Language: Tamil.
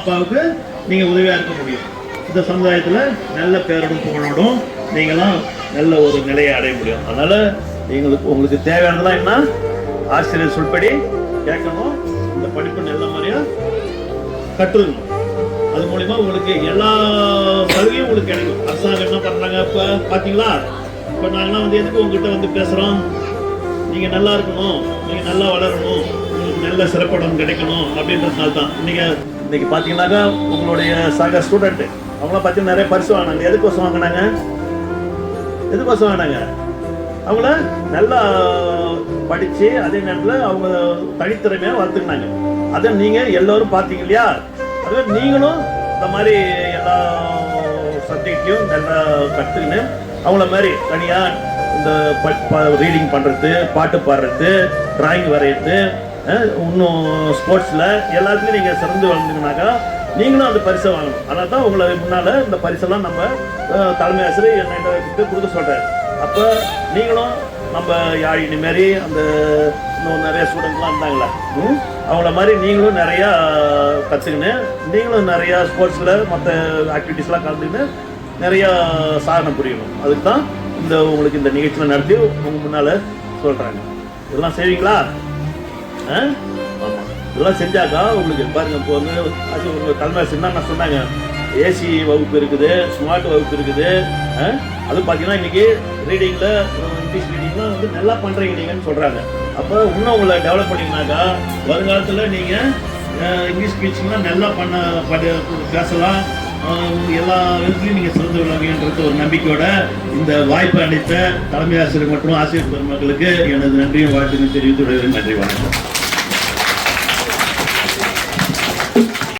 அப்பாவுக்கு நீங்கள் உதவியாக இருக்க முடியும். இந்த சமுதாயத்தில் நல்ல பேரோடும் புகழோடும் நீங்களாம் நல்ல ஒரு நிலையை அடைய முடியும். அதனால் உங்களுக்கு தேவையானதெல்லாம் என்ன, ஆசிரியர் சொல்படி கேட்கணும், இந்த படிப்பு நல்ல மாதிரியாக கற்றுக்கணும். அது மூலிமா உங்களுக்கு எல்லா சலுகையும் உங்களுக்கு கிடைக்கும். அரசாங்கம் என்ன பண்ணுறாங்க இப்போ பார்த்தீங்களா? இப்போ நாங்களாம் வந்து எதுக்கு உங்ககிட்ட வந்து பேசுகிறோம், நீங்கள் நல்லா இருக்கணும், நீங்கள் நல்லா வளரணும், உங்களுக்கு நல்ல சிறப்பிடம் கிடைக்கணும் அப்படின்றதுனால தான். இன்னைக்கு பார்த்தீங்கன்னாக்கா உங்களுடைய சக ஸ்டூடெண்ட்டு அவங்களாம் பார்த்தீங்கன்னா நிறைய பரிசு வாங்கினாங்க. எதுக்கோசம் வாங்கினாங்க? எதுக்கோசம் வாங்கினாங்க? அவங்கள நல்லா படித்து அதே நேரத்தில் அவங்க தனித்திறமையாக வளர்த்துக்கினாங்க. அதை நீங்கள் எல்லோரும் பார்த்தீங்க இல்லையா? அதுவே நீங்களும் இந்த மாதிரி எல்லா சப்ஜெக்டையும் நல்லா கற்றுக்கின்னு அவங்கள மாதிரி தனியாக இந்த ரீடிங் பண்ணுறது, பாட்டு பாடுறது, டிராயிங் வரைகிறது, இன்னும் ஸ்போர்ட்ஸில் எல்லாத்துலேயும் நீங்கள் சிறந்து வளர்ந்தீங்கன்னாக்கா நீங்களும் அந்த பரிசை வாங்கணும். அதனால தான் உங்களை முன்னால் இந்த பரிசெல்லாம் நம்ம தலைமை ஆசிரியர் என்ன கொடுக்க சொல்கிறார். அப்போ நீங்களும் நம்ம யாழினி மாரி அந்த இன்னும் நிறைய ஸ்டூடெண்ட்லாம் இருந்தாங்களே அவங்கள மாதிரி நீங்களும் நிறையா கற்றுக்கின்னு நீங்களும் நிறையா ஸ்போர்ட்ஸில் மற்ற ஆக்டிவிட்டீஸ்லாம் கலந்துக்கின்னு நிறையா சாதனை புரியணும். அதுக்கு தான் உங்களுக்கு இந்த நிகழ்ச்சியில் நடத்தி உங்கள் முன்னால் சொல்கிறாங்க. இதெல்லாம் செய்வீங்களா? ஆமாம், இதெல்லாம் செஞ்சாக்கா உங்களுக்கு பாருங்கள். இப்போ வந்து உங்கள் தலைமை என்னென்ன சொன்னாங்க, ஏசி வகுப்பு இருக்குது, ஸ்மார்ட் வகுப்பு இருக்குது. அது பார்த்தீங்கன்னா இன்றைக்கி ரீடிங்கில் இங்கிலீஷ் ரீடிங்லாம் வந்து நல்லா பண்ணுறீங்க நீங்கன்னு சொல்கிறாங்க. அப்போ இன்னும் உங்களை டெவலப் பண்ணிங்கனாக்கா வருங்காலத்தில் நீங்கள் இங்கிலீஷ் ஸ்பீச்சிங்லாம் நல்லா பேசலாம், எல்லா விதத்துலையும் நீங்கள் சிறந்து விளங்குகின்றது ஒரு நம்பிக்கையோட இந்த வாய்ப்பை அளித்த தலைமை ஆசிரியர் மற்றும் ஆசிரியர் பெருமக்களுக்கு எனது நன்றியும் வாழ்த்துக்கள் தெரிவித்து விடுகிறேன். நன்றி, வணக்கம்.